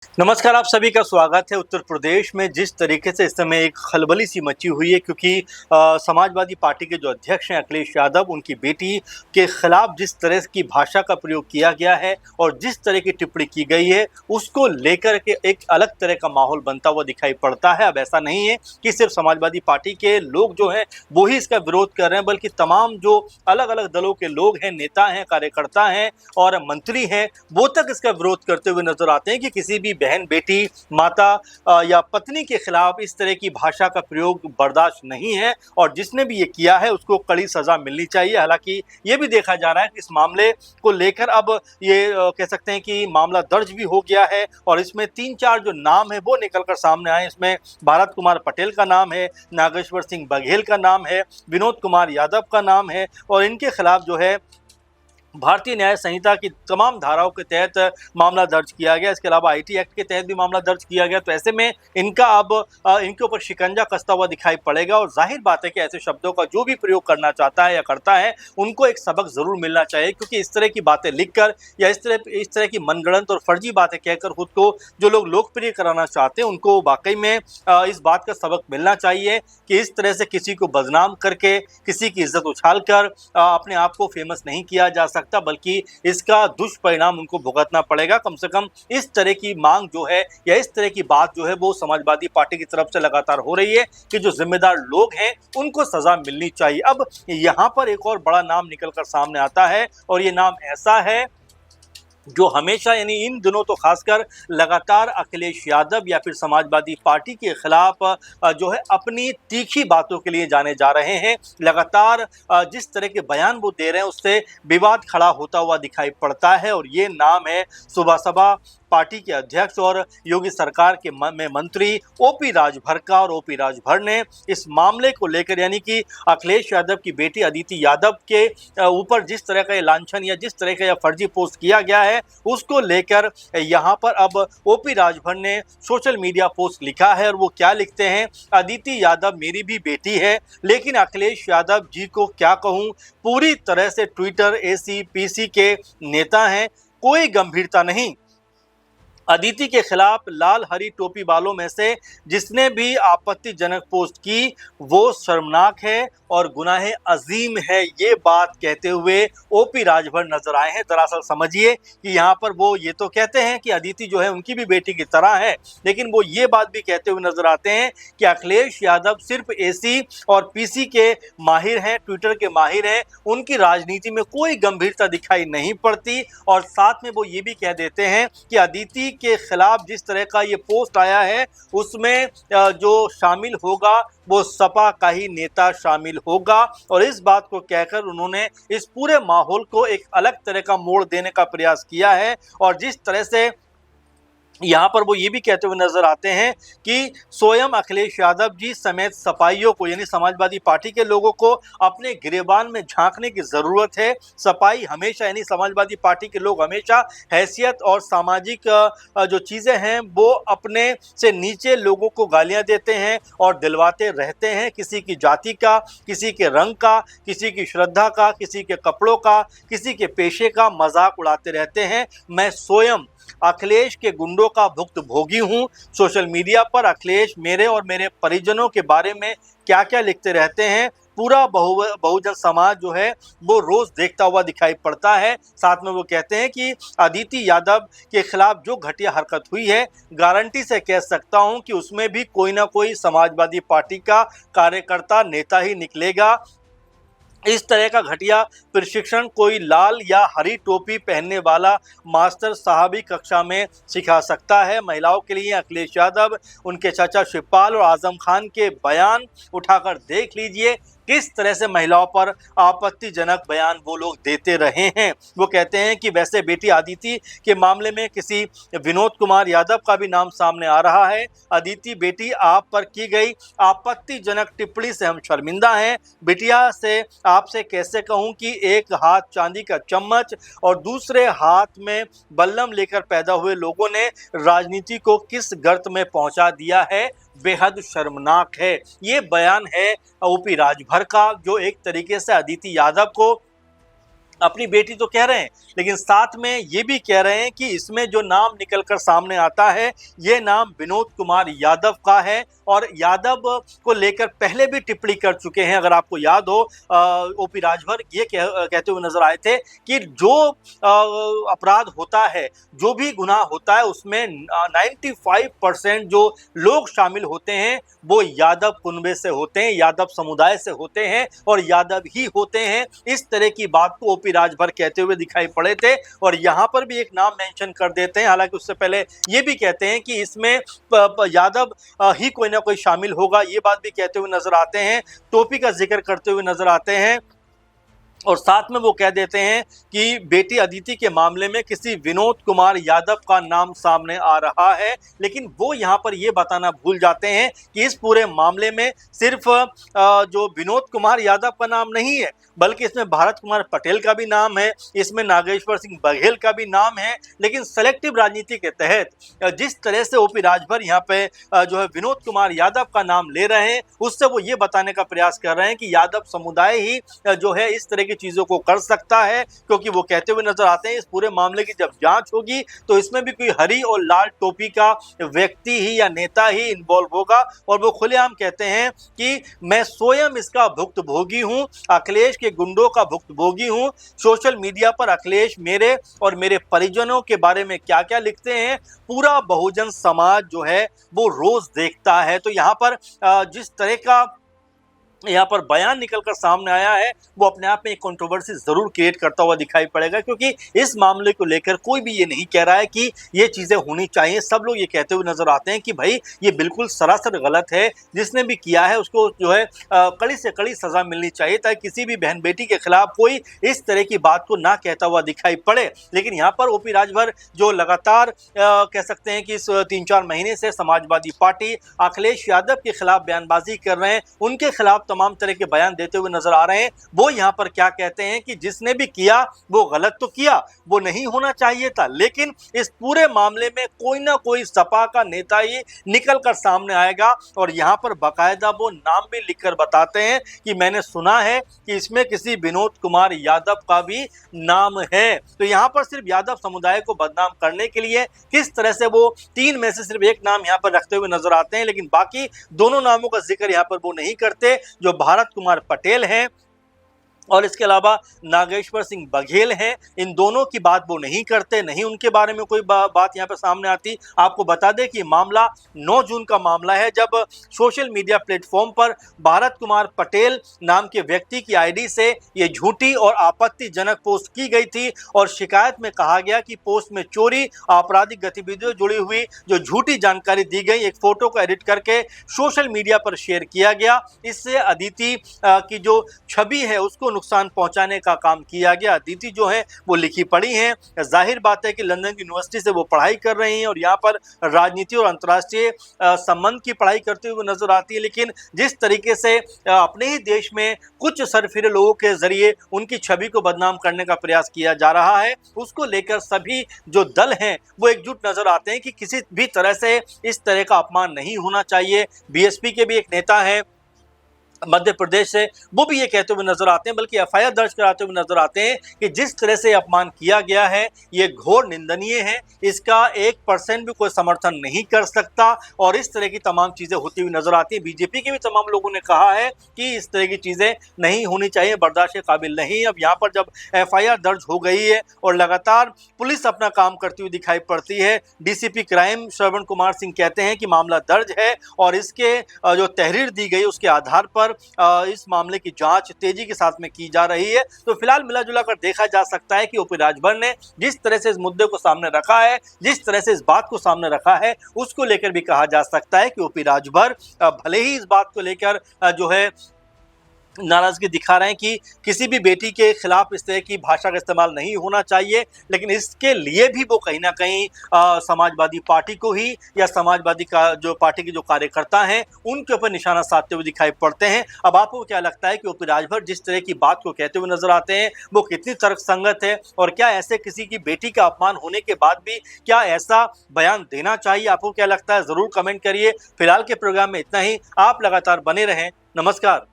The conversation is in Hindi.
नमस्कार, आप सभी का स्वागत है। उत्तर प्रदेश में जिस तरीके से इस समय एक खलबली सी मची हुई है क्योंकि समाजवादी पार्टी के जो अध्यक्ष हैं अखिलेश यादव, उनकी बेटी के खिलाफ जिस तरह की भाषा का प्रयोग किया गया है और जिस तरह की टिप्पणी की गई है, उसको लेकर के एक अलग तरह का माहौल बनता हुआ दिखाई पड़ता है। अब ऐसा नहीं है कि सिर्फ समाजवादी पार्टी के लोग जो हैं वो ही इसका विरोध कर रहे हैं, बल्कि तमाम जो अलग अलग दलों के लोग हैं, नेता हैं, कार्यकर्ता हैं और मंत्री हैं, वो तक इसका विरोध करते हुए नजर आते हैं कि किसी भी बहन, बेटी, माता या पत्नी के खिलाफ इस तरह की भाषा का प्रयोग बर्दाश्त नहीं है और जिसने भी ये किया है उसको कड़ी सजा मिलनी चाहिए। हालांकि ये भी देखा जा रहा है कि इस मामले को लेकर अब ये कह सकते हैं कि मामला दर्ज भी हो गया है और इसमें 3-4 जो नाम है वो निकलकर सामने आए। इसमें भारत कुमार पटेल का नाम है, नागेश्वर सिंह बघेल का नाम है, विनोद कुमार यादव का नाम है और इनके खिलाफ जो है भारतीय न्याय संहिता की तमाम धाराओं के तहत मामला दर्ज किया गया। इसके अलावा आईटी एक्ट के तहत भी मामला दर्ज किया गया। तो ऐसे में इनका अब इनके ऊपर शिकंजा कसता हुआ दिखाई पड़ेगा और जाहिर बात है कि ऐसे शब्दों का जो भी प्रयोग करना चाहता है या करता है, उनको एक सबक जरूर मिलना चाहिए, क्योंकि इस तरह की बातें लिखकर या इस तरह की मनगढ़ंत और फर्जी बातें कहकर खुद को जो लोग लोकप्रिय कराना चाहते हैं, उनको वाकई में इस बात का सबक मिलना चाहिए कि इस तरह से किसी को बदनाम करके, किसी की इज्जत उछाल कर अपने आप को फेमस नहीं किया जा सकता, बल्कि इसका दुष्परिणाम उनको भुगतना पड़ेगा। कम से कम इस तरह की मांग जो है या इस तरह की बात जो है वो समाजवादी पार्टी की तरफ से लगातार हो रही है कि जो जिम्मेदार लोग हैं उनको सजा मिलनी चाहिए। अब यहां पर एक और बड़ा नाम निकलकर सामने आता है और ये नाम ऐसा है जो हमेशा, यानी इन दिनों तो खासकर लगातार अखिलेश यादव या फिर समाजवादी पार्टी के खिलाफ जो है अपनी तीखी बातों के लिए जाने जा रहे हैं। लगातार जिस तरह के बयान वो दे रहे हैं उससे विवाद खड़ा होता हुआ दिखाई पड़ता है और ये नाम है सुबह सुबह पार्टी के अध्यक्ष और योगी सरकार के में मंत्री ओपी राजभर का। और ओपी राजभर ने इस मामले को लेकर, यानी कि अखिलेश यादव की बेटी अदिति यादव के ऊपर जिस तरह का ये लांछन या जिस तरह का यह फर्जी पोस्ट किया गया है, उसको लेकर यहाँ पर अब ओपी राजभर ने सोशल मीडिया पोस्ट लिखा है और वो क्या लिखते हैं, अदिति यादव मेरी भी बेटी है, लेकिन अखिलेश यादव जी को क्या कहूँ, पूरी तरह से ट्विटर एसी पीसी के नेता हैं, कोई गंभीरता नहीं। अदिति के खिलाफ लाल हरी टोपी वालों में से जिसने भी आपत्तिजनक पोस्ट की वो शर्मनाक है और गुनाहे अजीम है, ये बात कहते हुए ओपी राजभर नजर आए हैं। दरअसल समझिए कि यहाँ पर वो ये तो कहते हैं कि अदिति जो है उनकी भी बेटी की तरह है, लेकिन वो ये बात भी कहते हुए नजर आते हैं कि अखिलेश यादव सिर्फ एसी और पीसी के माहिर हैं, ट्विटर के माहिर हैं, उनकी राजनीति में कोई गंभीरता दिखाई नहीं पड़ती। और साथ में वो ये भी कह देते हैं कि अदिति के खिलाफ जिस तरह का ये पोस्ट आया है उसमें जो शामिल होगा वो सपा का ही नेता शामिल होगा। और इस बात को कहकर उन्होंने इस पूरे माहौल को एक अलग तरह का मोड़ देने का प्रयास किया है और जिस तरह से यहाँ पर वो ये भी कहते हुए नजर आते हैं कि स्वयं अखिलेश यादव जी समेत सपाइयों को, यानी समाजवादी पार्टी के लोगों को अपने गिरेबान में झांकने की जरूरत है। सपाई हमेशा, यानी समाजवादी पार्टी के लोग हमेशा हैसियत और सामाजिक जो चीजें हैं वो अपने से नीचे लोगों को गालियां देते हैं और दिलवाते रहते हैं, किसी की जाति का, किसी के रंग का, किसी की श्रद्धा का, किसी के कपड़ों का, किसी के पेशे का मजाक उड़ाते रहते हैं। मैं स्वयं अखिलेश के गुंडों का भुक्तभोगी हूं। सोशल मीडिया पर अखिलेश मेरे और मेरे परिजनों के बारे में क्या क्या लिखते रहते हैं, पूरा बहुजन समाज जो है वो रोज देखता हुआ दिखाई पड़ता है। साथ में वो कहते हैं कि अदिति यादव के खिलाफ जो घटिया हरकत हुई है, गारंटी से कह सकता हूं कि उसमें भी कोई ना कोई समाजवादी पार्टी का कार्यकर्ता, नेता ही निकलेगा। इस तरह का घटिया प्रशिक्षण कोई लाल या हरी टोपी पहनने वाला मास्टर साहब ही कक्षा में सिखा सकता है। महिलाओं के लिए अखिलेश यादव, उनके चाचा शिवपाल और आजम खान के बयान उठाकर देख लीजिए किस तरह से महिलाओं पर आपत्तिजनक बयान वो लोग देते रहे हैं। वो कहते हैं कि वैसे बेटी अदिति के मामले में किसी विनोद कुमार यादव का भी नाम सामने आ रहा है। अदिति बेटी, आप पर की गई आपत्तिजनक टिप्पणी से हम शर्मिंदा हैं। बिटिया से आपसे कैसे कहूं कि एक हाथ चांदी का चम्मच और दूसरे हाथ में बल्लम लेकर पैदा हुए लोगों ने राजनीति को किस गर्त में पहुंचा दिया है, बेहद शर्मनाक है। ये बयान है ओपी राजभर का, जो एक तरीके से अदिति यादव को अपनी बेटी तो कह रहे हैं, लेकिन साथ में ये भी कह रहे हैं कि इसमें जो नाम निकलकर सामने आता है ये नाम विनोद कुमार यादव का है और यादव को लेकर पहले भी टिप्पणी कर चुके हैं। अगर आपको याद हो, ओपी राजभर ये कहते हुए नजर आए थे कि जो अपराध होता है, जो भी गुनाह होता है, उसमें 95% जो लोग शामिल होते हैं वो यादव कुनबे से होते हैं, यादव समुदाय से होते हैं और यादव ही होते हैं। इस तरह की बात को ओपी राजभर कहते हुए दिखाई पड़े थे और यहाँ पर भी एक नाम मेंशन कर देते हैं। हालांकि उससे पहले ये भी कहते हैं कि इसमें यादव ही कोई ना कोई शामिल होगा, ये बात भी कहते हुए नजर आते हैं, टोपी का जिक्र करते हुए नजर आते हैं। और साथ में वो कह देते हैं कि बेटी अदिति के मामले में किसी विनोद कुमार यादव का नाम सामने आ रहा है, लेकिन वो यहाँ पर ये बताना भूल जाते हैं कि इस पूरे मामले में सिर्फ जो विनोद कुमार यादव का नाम नहीं है, बल्कि इसमें भारत कुमार पटेल का भी नाम है, इसमें नागेश्वर सिंह बघेल का भी नाम है। लेकिन सेलेक्टिव राजनीति के तहत जिस तरह से ओपी राजभर यहाँ पे जो है विनोद कुमार यादव का नाम ले रहे हैं, उससे वो ये बताने का प्रयास कर रहे हैं कि यादव समुदाय ही जो है इस तरह की चीजों को कर सकता है, क्योंकि वो कहते हुए नजर आते हैं इस पूरे मामले की जब जांच होगी तो इसमें भी कोई हरी और लाल टोपी का व्यक्ति ही या नेता ही इन्वॉल्व होगा। और वो खुलेआम कहते हैं कि मैं स्वयं इसका भुक्तभोगी हूं, अखिलेश के गुंडों का भुक्तभोगी हूं। सोशल मीडिया पर अखिलेश मेरे और मेरे परिजनों के बारे में क्या क्या लिखते हैं पूरा बहुजन समाज जो है वो रोज देखता है। तो यहाँ पर जिस तरह का यहाँ पर बयान निकलकर सामने आया है वो अपने आप में एक कंट्रोवर्सी जरूर क्रिएट करता हुआ दिखाई पड़ेगा, क्योंकि इस मामले को लेकर कोई भी ये नहीं कह रहा है कि ये चीजें होनी चाहिए। सब लोग ये कहते हुए नजर आते हैं कि भाई ये बिल्कुल सरासर गलत है, जिसने भी किया है उसको जो है कड़ी से कड़ी सजा मिलनी चाहिए, ताकि किसी भी बहन बेटी के खिलाफ कोई इस तरह की बात को ना कहता हुआ दिखाई पड़े। लेकिन यहाँ पर ओपी राजभर जो लगातार कह सकते हैं कि इस 3-4 महीने से समाजवादी पार्टी अखिलेश यादव के खिलाफ बयानबाजी कर रहे हैं, उनके खिलाफ तमाम तरह के बयान देते हुए नजर आ रहे हैं। वो यहाँ पर क्या कहते हैं कि जिसने भी किया वो गलत तो किया, वो नहीं होना चाहिए था, लेकिन इस पूरे मामले में कोई ना कोई सपा का नेता ही निकल कर सामने आएगा। और यहाँ पर बाकायदा वो नाम भी लिखकर बताते हैं कि मैंने सुना है कि इसमें किसी विनोद कुमार यादव का भी नाम है। तो यहाँ पर सिर्फ यादव समुदाय को बदनाम करने के लिए किस तरह से वो 3 में से सिर्फ एक नाम यहाँ पर रखते हुए नजर आते हैं, लेकिन बाकी दोनों नामों का जिक्र यहाँ पर वो नहीं करते, जो भारत कुमार पटेल हैं और इसके अलावा नागेश्वर सिंह बघेल हैं। इन दोनों की बात वो नहीं करते, नहीं उनके बारे में कोई बात यहाँ पे सामने आती। आपको बता दें कि मामला 9 जून का मामला है, जब सोशल मीडिया प्लेटफॉर्म पर भारत कुमार पटेल नाम के व्यक्ति की आईडी से ये झूठी और आपत्तिजनक पोस्ट की गई थी और शिकायत में कहा गया कि पोस्ट में चोरी, आपराधिक गतिविधियों जुड़ी हुई जो झूठी जानकारी दी गई, एक फोटो को एडिट करके सोशल मीडिया पर शेयर किया गया। इससे अदिति की जो छवि है उसको नुकसान पहुंचाने का काम किया गया। अदिति जो है वो लिखी पढ़ी हैं, जाहिर बात है कि लंदन यूनिवर्सिटी से वो पढ़ाई कर रही हैं और यहाँ पर राजनीति और अंतर्राष्ट्रीय संबंध की पढ़ाई करते हुए नजर आती है। लेकिन जिस तरीके से अपने ही देश में कुछ सरफिरे लोगों के जरिए उनकी छवि को बदनाम करने का प्रयास किया जा रहा है, उसको लेकर सभी जो दल हैं वो एकजुट नजर आते हैं कि किसी भी तरह से इस तरह का अपमान नहीं होना चाहिए। बीएसपी के भी एक नेता है मध्य प्रदेश से, वो भी ये कहते हुए नजर आते हैं, बल्कि एफआईआर दर्ज कराते हुए नजर आते हैं कि जिस तरह से अपमान किया गया है ये घोर निंदनीय है, इसका 1% भी कोई समर्थन नहीं कर सकता और इस तरह की तमाम चीजें होती हुई नजर आती है। बीजेपी के भी तमाम लोगों ने कहा है कि इस तरह की चीजें नहीं होनी चाहिए, बर्दाश्त के काबिल नहीं। अब यहाँ पर जब एफआईआर दर्ज हो गई है और लगातार पुलिस अपना काम करती हुई दिखाई पड़ती है, डीसीपी क्राइम श्रवण कुमार सिंह कहते हैं कि मामला दर्ज है और इसके जो तहरीर दी गई उसके आधार पर इस मामले की जांच तेजी के साथ में की जा रही है। तो फिलहाल मिला जुला कर देखा जा सकता है कि ओपी राजभर ने जिस तरह से इस मुद्दे को सामने रखा है, जिस तरह से इस बात को सामने रखा है, उसको लेकर भी कहा जा सकता है कि ओपी राजभर भले ही इस बात को लेकर जो है नाराजगी दिखा रहे हैं कि किसी भी बेटी के खिलाफ इस तरह की भाषा का इस्तेमाल नहीं होना चाहिए, लेकिन इसके लिए भी वो कहीं ना कहीं समाजवादी पार्टी को ही या समाजवादी का जो पार्टी के जो कार्यकर्ता हैं उनके ऊपर निशाना साधते हुए दिखाई पड़ते हैं। अब आपको क्या लगता है कि ओपी राजभर जिस तरह की बात को कहते हुए नजर आते हैं वो कितनी तर्कसंगत है, और क्या ऐसे किसी की बेटी का अपमान होने के बाद भी क्या ऐसा बयान देना चाहिए? आपको क्या लगता है जरूर कमेंट करिए। फिलहाल के प्रोग्राम में इतना ही, आप लगातार बने रहें। नमस्कार।